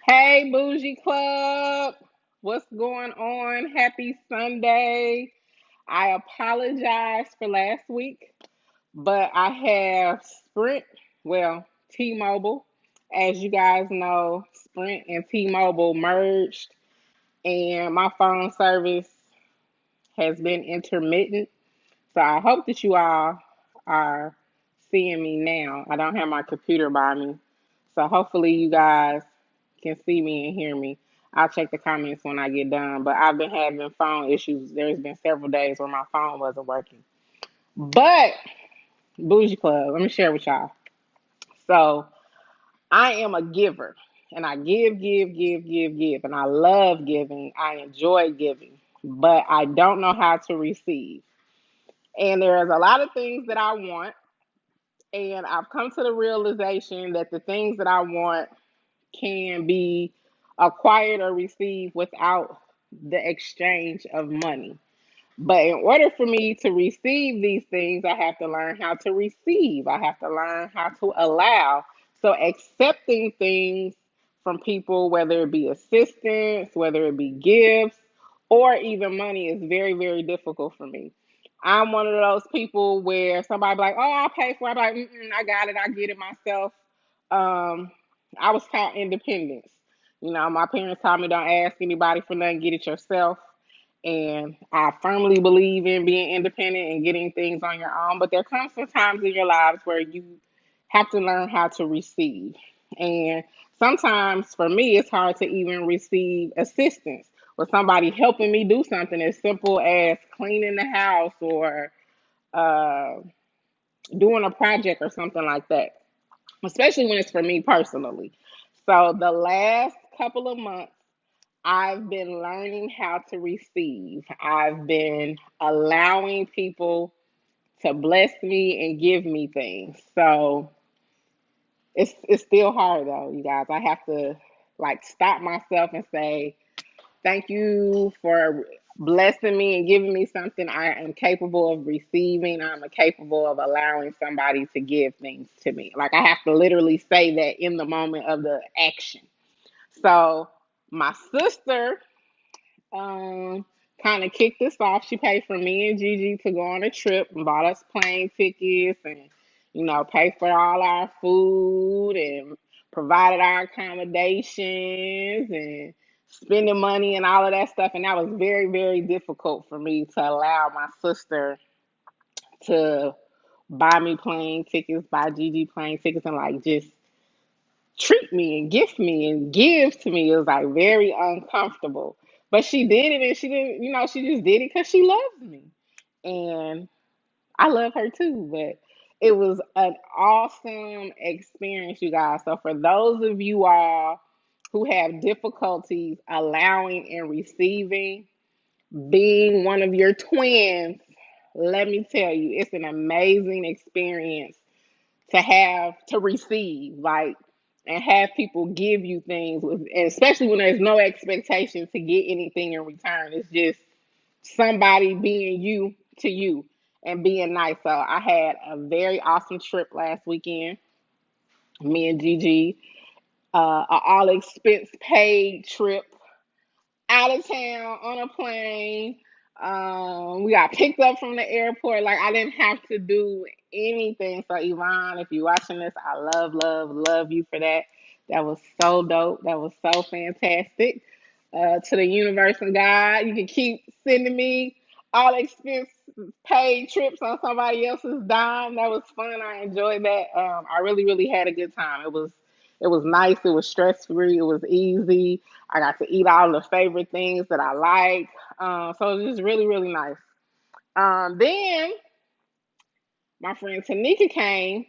Hey, Bougie Club. What's going on? Happy Sunday. I apologize for last week, but I have Sprint, well, T Mobile. As you guys know, Sprint and T Mobile merged, and my phone service has been intermittent. So I hope that you all are seeing me now. I don't have my computer by me. So hopefully you guys can see me and hear me. I'll check the comments when I get done. But I've been having phone issues. There's been several days where my phone wasn't working. But Bougie Club, let me share with y'all. So I am a giver. And I give. And I love giving. I enjoy giving. But I don't know how to receive. And there's a lot of things that I want. And I've come to the realization that the things that I want can be acquired or received without the exchange of money. But in order for me to receive these things, I have to learn how to receive. I have to learn how to allow. So accepting things from people, whether it be assistance, whether it be gifts, or even money, is very, very difficult for me. I'm one of those people where somebody be like, "Oh, I'll pay for it." I'm like, I got it. I get it myself. Um, I was taught independence. My parents taught me don't ask anybody for nothing, get it yourself. And I firmly believe in being independent and getting things on your own. But there comes some times in your lives where you have to learn how to receive. And sometimes for me, it's hard to even receive assistance with somebody helping me do something as simple as cleaning the house or uh, doing a project or something like that, especially when it's for me personally. So the last couple of months, I've been learning how to receive. I've been allowing people to bless me and give me things. So it's still hard though, you guys. I have to like stop myself and say, thank you for blessing me and giving me something I am capable of receiving. I'm capable of allowing somebody to give things to me. Like I have to literally say that in the moment of the action. So my sister um, kind of kicked us off. She paid for me and Gigi to go on a trip and bought us plane tickets and, paid for all our food and provided our accommodations and spending money and all of that stuff. And that was very, very difficult for me to allow my sister to buy me plane tickets, buy Gigi plane tickets, and like just treat me and gift me and give to me. It was like very uncomfortable. But she did it and she didn't, she just did it because she loves me. And I love her too. But it was an awesome experience, you guys. So for those of you all who have difficulties allowing and receiving, being one of your twins, let me tell you, it's an amazing experience to have to receive, like, and have people give you things, and especially when there's no expectation to get anything in return. It's just somebody being you to you and being nice. So I had a very awesome trip last weekend. Me and Gigi, an all expense paid trip out of town on a plane. We got picked up from the airport. Like I didn't have to do anything. So Yvonne, if you're watching this, I love you for that. That was so dope. That was so fantastic. To the universe and God, you can keep sending me all expense paid trips on somebody else's dime. That was fun. I enjoyed that. I really had a good time. It was nice. It was stress free. It was easy. I got to eat all the favorite things that I like. So it was just really nice. Then my friend Tanika came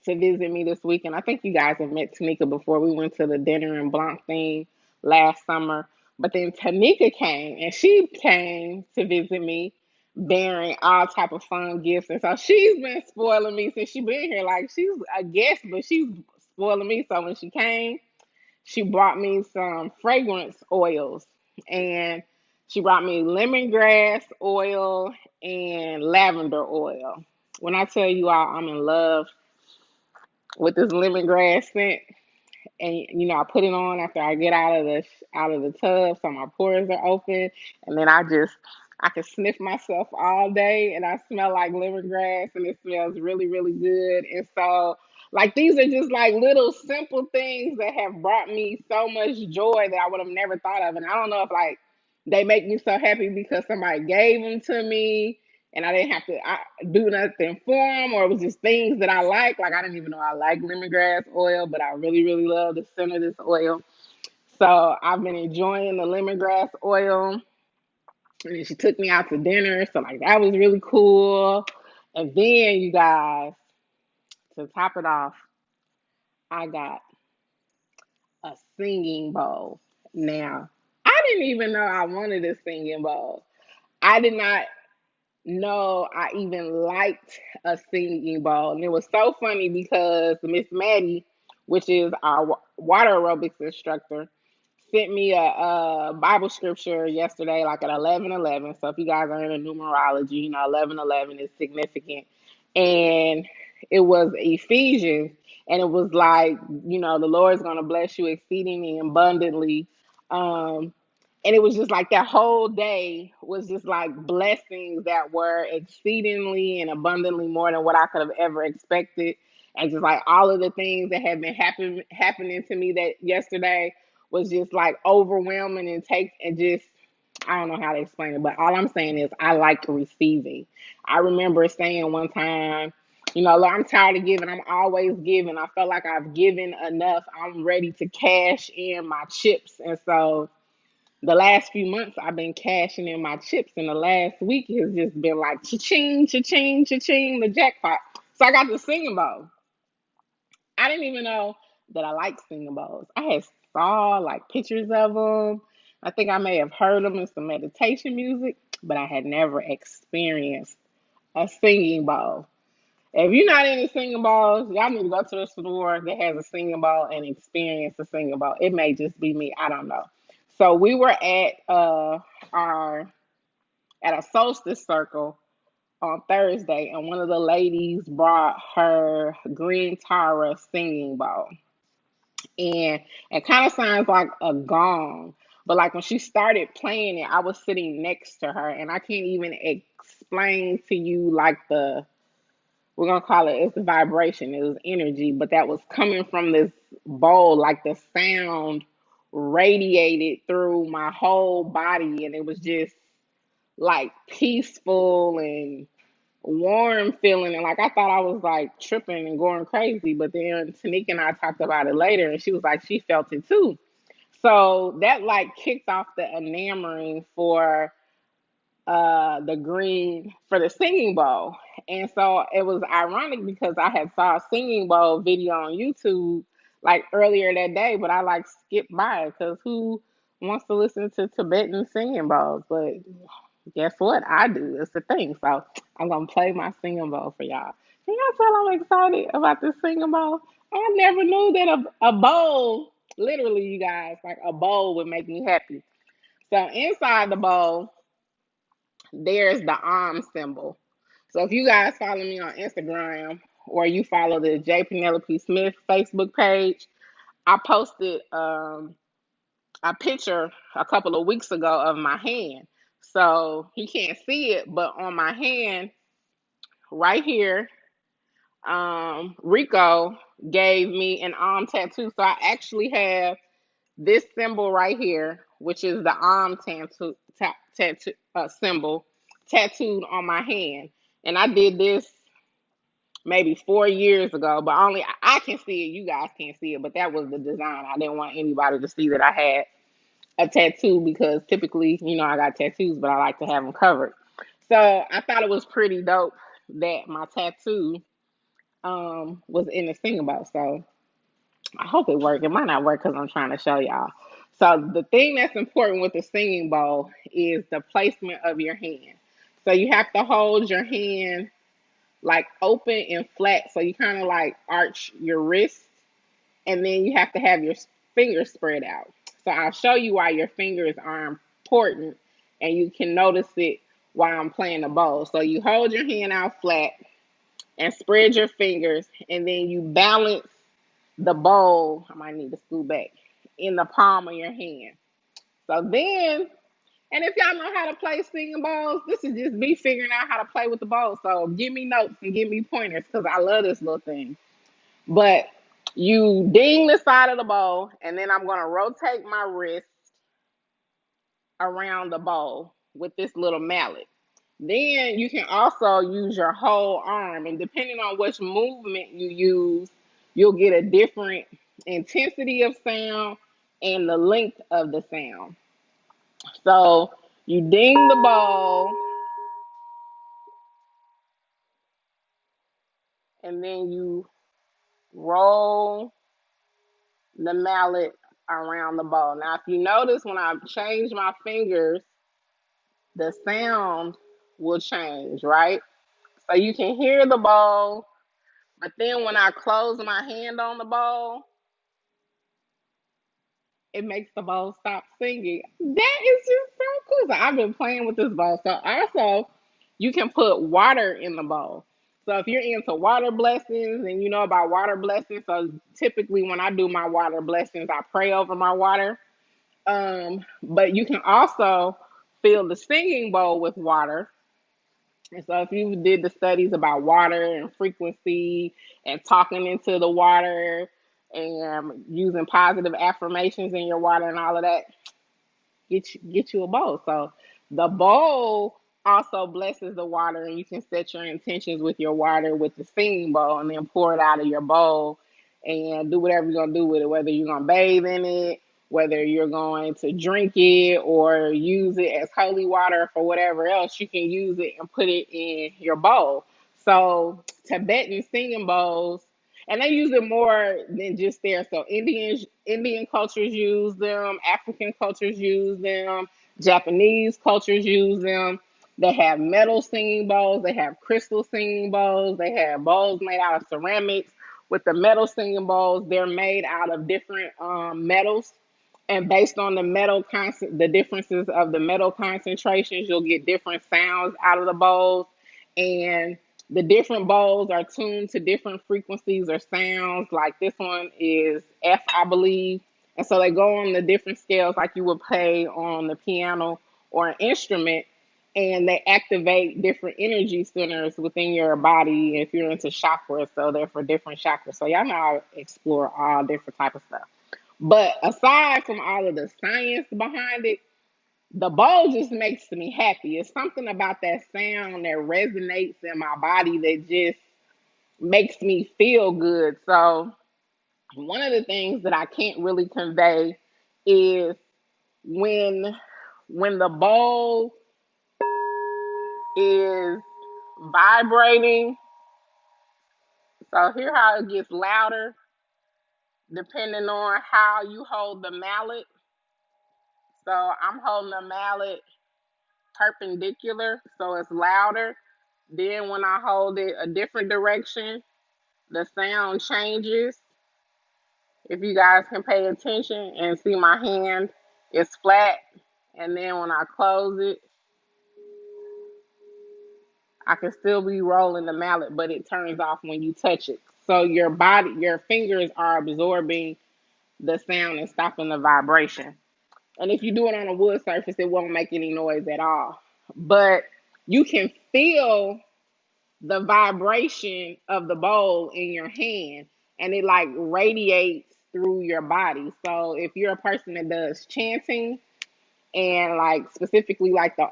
to visit me this weekend. I think you guys have met Tanika before. We went to the dinner and Blanc thing last summer. But then Tanika came and she came to visit me bearing all type of fun gifts. And so she's been spoiling me since she been here. Like she's a guest, but she's spoiling me. So when she came, she brought me some fragrance oils and she brought me lemongrass oil and lavender oil. When I tell you all I'm in love with this lemongrass scent, and I put it on after I get out of the tub, so my pores are open, and then I can sniff myself all day, and I smell like lemongrass, and it smells really, really good. And so, like, these are just like little simple things that have brought me so much joy that I would have never thought of. And I don't know if like they make me so happy because somebody gave them to me and I didn't have to do nothing for them, or it was just things that I like. Like, I didn't even know I like lemongrass oil, but I really, really love the scent of this oil. So I've been enjoying the lemongrass oil. And then she took me out to dinner. So, like, that was really cool. And then, you guys, to top it off, I got a singing bowl. Now, I didn't even know I wanted a singing bowl. I did not know I even liked a singing bowl. And it was so funny because Miss Maddie, which is our water aerobics instructor, sent me a Bible scripture yesterday, like at 11:11. So if you guys are into numerology, 11:11 is significant. And it was Ephesians, and it was like, the Lord's going to bless you exceedingly abundantly. Um, and it was just like that whole day was just like blessings that were exceedingly and abundantly more than what I could have ever expected. And just like all of the things that have been happening to me that yesterday was just like overwhelming and take and just I don't know how to explain it, but all I'm saying is I like receiving. I remember saying one time, Lord, I'm tired of giving. I'm always giving. I felt like I've given enough. I'm ready to cash in my chips. And so the last few months I've been cashing in my chips, and the last week has just been like cha-ching, cha-ching, cha-ching, the jackpot. So I got the singing bowl. I didn't even know that I liked singing bowls. I had saw like pictures of them. I think I may have heard them in some meditation music, but I had never experienced a singing bowl. If you're not into singing bowls, y'all need to go to the store that has a singing bowl and experience a singing bowl. It may just be me. I don't know. So we were our at a solstice circle on Thursday, and one of the ladies brought her green Tara singing bowl, and it kind of sounds like a gong. But like when she started playing it, I was sitting next to her, and I can't even explain to you like we're gonna call it's the vibration. It was energy, but that was coming from this bowl, like the sound radiated through my whole body, and it was just like peaceful and warm feeling. And like I thought I was like tripping and going crazy, but then Tanika and I talked about it later, and she was like she felt it too. So that like kicked off the enamoring for the green for the singing bowl. And so it was ironic because I had saw a singing bowl video on YouTube like earlier that day, but I like skipped by it because who wants to listen to Tibetan singing bowls? But guess what? I do. It's the thing. So I'm gonna play my singing bowl for y'all. Can y'all tell I'm excited about this singing bowl? I never knew that a bowl, literally, you guys, like a bowl would make me happy. So inside the bowl, there's the arm symbol. So if you guys follow me on Instagram or you follow the J Penelope Smith Facebook page, I posted a picture a couple of weeks ago of my hand. So he can't see it, but on my hand right here, Rico gave me an arm tattoo. So I actually have this symbol right here, which is the arm tattoo symbol tattooed on my hand. And I did this maybe 4 years ago, but only I can see it. You guys can't see it, but that was the design. I didn't want anybody to see that I had a tattoo because typically, I got tattoos, but I like to have them covered. So I thought it was pretty dope that my tattoo was in the singing bowl. So I hope it worked. It might not work because I'm trying to show y'all. So the thing that's important with the singing bowl is the placement of your hand. So you have to hold your hand like open and flat. So you kind of like arch your wrist, and then you have to have your fingers spread out. So I'll show you why your fingers are important, and you can notice it while I'm playing the bowl. So you hold your hand out flat and spread your fingers, and then you balance the bowl, I might need to scoot back, in the palm of your hand. So then, and if y'all know how to play singing bowls, this is just me figuring out how to play with the bowl. So give me notes and give me pointers because I love this little thing. But you ding the side of the bowl, and then I'm going to rotate my wrist around the bowl with this little mallet. Then you can also use your whole arm, and depending on which movement you use, you'll get a different intensity of sound and the length of the sound. So you ding the bowl, and then you roll the mallet around the bowl. Now, if you notice, when I change my fingers, the sound will change, right? So you can hear the bowl, but then when I close my hand on the bowl, it makes the bowl stop singing. That is just so cool. So I've been playing with this bowl. So also, you can put water in the bowl. So if you're into water blessings and you know about water blessings, so typically when I do my water blessings, I pray over my water. But you can also fill the singing bowl with water. And so if you did the studies about water and frequency and talking into the water and using positive affirmations in your water and all of that, get you a bowl. So the bowl also blesses the water, and you can set your intentions with your water with the singing bowl, and then pour it out of your bowl and do whatever you're gonna do with it. Whether you're gonna bathe in it, whether you're going to drink it or use it as holy water for whatever else, you can use it and put it in your bowl. So Tibetan singing bowls, and they use it more than just there. So Indian cultures use them, African cultures use them, Japanese cultures use them. They have metal singing bowls, they have crystal singing bowls, they have bowls made out of ceramics. With the metal singing bowls, they're made out of different metals, and based on the differences of the metal concentrations, you'll get different sounds out of the bowls. And the different bowls are tuned to different frequencies or sounds. Like this one is F, I believe. And so they go on the different scales like you would play on the piano or an instrument, and they activate different energy centers within your body if you're into chakras. So they're for different chakras. So y'all know I explore all different type of stuff. But aside from all of the science behind it, the bowl just makes me happy. It's something about that sound that resonates in my body that just makes me feel good. So one of the things that I can't really convey is when the bowl is vibrating. So hear how it gets louder depending on how you hold the mallet. So I'm holding the mallet perpendicular, so it's louder. Then when I hold it a different direction, the sound changes. If you guys can pay attention and see my hand is flat, and then when I close it, I can still be rolling the mallet, but it turns off when you touch it. So your fingers are absorbing the sound and stopping the vibration. And if you do it on a wood surface, it won't make any noise at all. But you can feel the vibration of the bowl in your hand, and it like radiates through your body. So if you're a person that does chanting and like specifically like the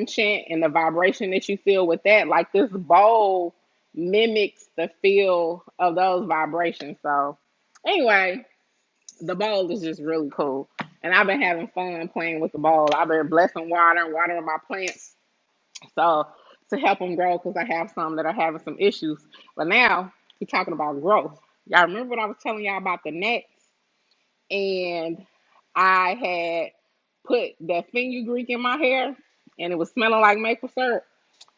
chant and the vibration that you feel with that, like this bowl mimics the feel of those vibrations. So anyway, the bowl is just really cool. And I've been having fun playing with the bowl. I've been blessing water and watering my plants. So to help them grow, because I have some that are having some issues. But now we're talking about growth. Y'all remember what I was telling y'all about the nets? And I had put that fenugreek in my hair, and it was smelling like maple syrup.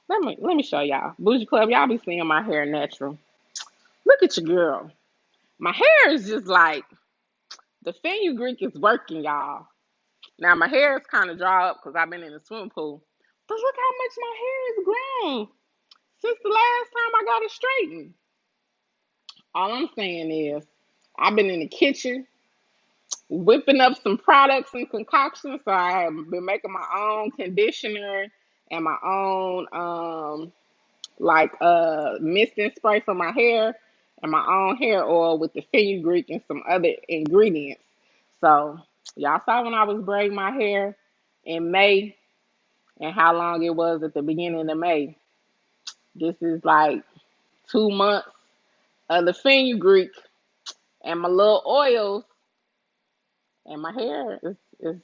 Let me show y'all. Bougie Club, y'all be seeing my hair natural. Look at your girl. My hair is just like the fenugreek is working, y'all. Now my hair is kind of dry up because I've been in the swimming pool. But look how much my hair has grown since the last time I got it straightened. All I'm saying is, I've been in the kitchen whipping up some products and concoctions. So I have been making my own conditioner and my own like mist and spray for my hair and my own hair oil with the fenugreek and some other ingredients. So y'all saw when I was braiding my hair in May and how long it was at the beginning of May. This is like 2 months of the fenugreek and my little oils and my hair is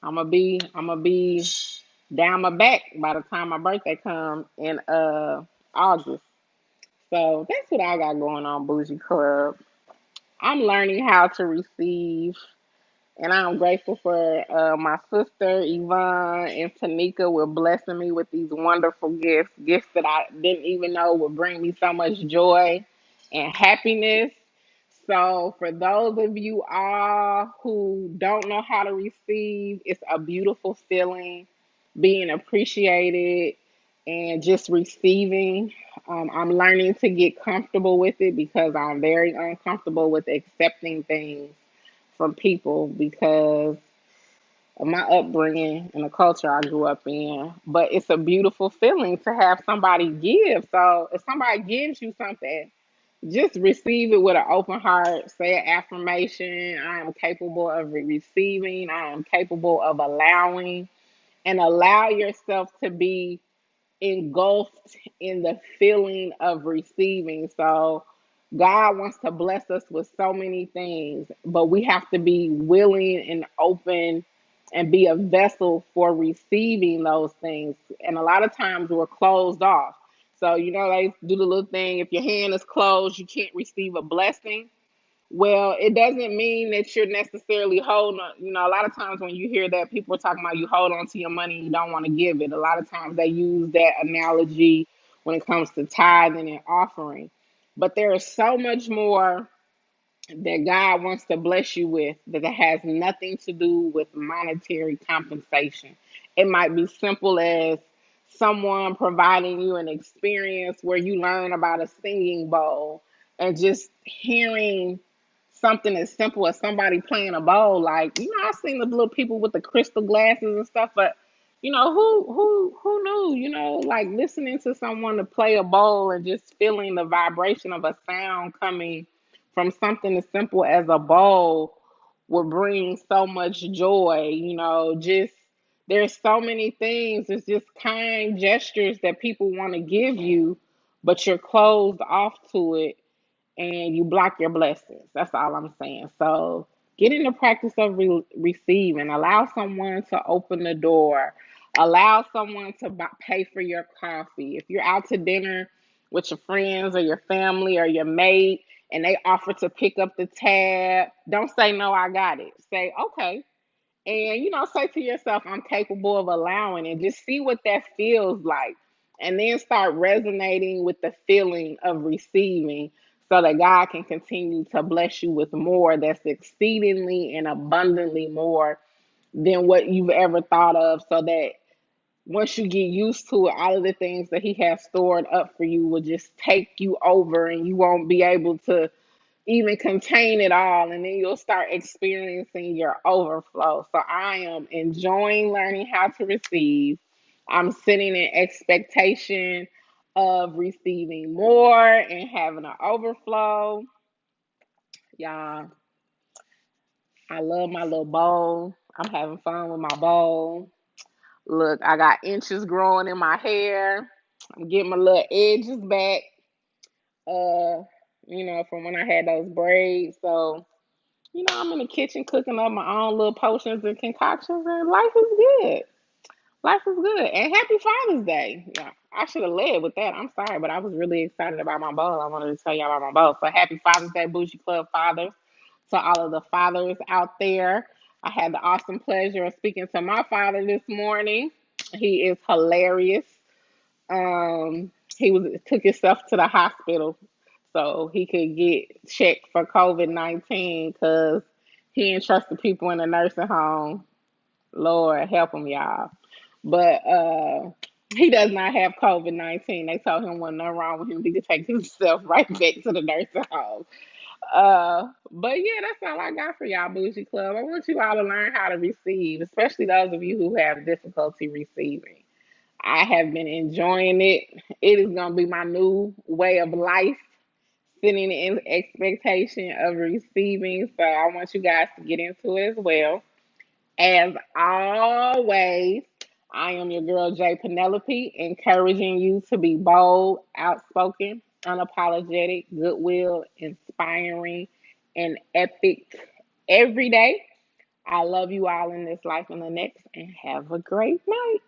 I'm gonna be down my back by the time my birthday comes in August. So that's what I got going on, Bougie Club. I'm learning how to receive, and I'm grateful for my sister Yvonne and Tanika with blessing me with these wonderful gifts that I didn't even know would bring me so much joy and happiness. So, for those of you all who don't know how to receive, it's a beautiful feeling being appreciated and just receiving. I'm learning to get comfortable with it because I'm very uncomfortable with accepting things from people because of my upbringing and the culture I grew up in. But it's a beautiful feeling to have somebody give. So, if somebody gives you something, just receive it with an open heart. Say an affirmation. I am capable of receiving. I am capable of allowing. And allow yourself to be engulfed in the feeling of receiving. So, God wants to bless us with so many things, but we have to be willing and open and be a vessel for receiving those things. And a lot of times we're closed off. So, they do the little thing if your hand is closed, you can't receive a blessing. Well, it doesn't mean that you're necessarily holding on. A lot of times when you hear that, people are talking about you hold on to your money and you don't want to give it. A lot of times they use that analogy when it comes to tithing and offering. But there is so much more that God wants to bless you with that has nothing to do with monetary compensation. It might be simple as someone providing you an experience where you learn about a singing bowl and just hearing something as simple as somebody playing a bowl. Like, I've seen the little people with the crystal glasses and stuff, but who knew, like listening to someone to play a bowl and just feeling the vibration of a sound coming from something as simple as a bowl will bring so much joy. Just there's so many things. It's just kind gestures that people want to give you, but you're closed off to it and you block your blessings. That's all I'm saying. So get in the practice of receiving. Allow someone to open the door. Allow someone to pay for your coffee. If you're out to dinner with your friends or your family or your mate and they offer to pick up the tab, don't say, no, I got it. Say, okay. And, say to yourself, I'm capable of allowing and just see what that feels like. And then start resonating with the feeling of receiving so that God can continue to bless you with more that's exceedingly and abundantly more than what you've ever thought of. So that once you get used to it, all of the things that He has stored up for you will just take you over and you won't be able to even contain it all, and then you'll start experiencing your overflow. So I am enjoying learning how to receive. I'm sitting in expectation of receiving more and having an overflow. Y'all, I love my little bowl. I'm having fun with my bowl. Look, I got inches growing in my hair. I'm getting my little edges back. Uh, from when I had those braids. So I'm in the kitchen cooking up my own little potions and concoctions, and life is good. Life is good. And happy Father's Day. Yeah, I should have led with that. I'm sorry, but I was really excited about my bowl. I wanted to tell y'all about my bowl. So happy Father's Day, Bougie Club fathers. To all of the fathers out there, I had the awesome pleasure of speaking to my father this morning. He is hilarious. He took himself to the hospital so he could get checked for COVID-19 because he didn't trust the people in the nursing home. Lord help him, y'all. But he does not have COVID-19. They told him wasn't nothing wrong with him. He could take himself right back to the nursing home. But yeah, that's all I got for y'all, Bougie Club. I want you all to learn how to receive, especially those of you who have difficulty receiving. I have been enjoying it. It is going to be my new way of life, sitting in expectation of receiving. So I want you guys to get into it as well. As always, I am your girl, Jay Penelope, encouraging you to be bold, outspoken, unapologetic, goodwill, inspiring, and epic every day. I love you all in this life and the next, and have a great night.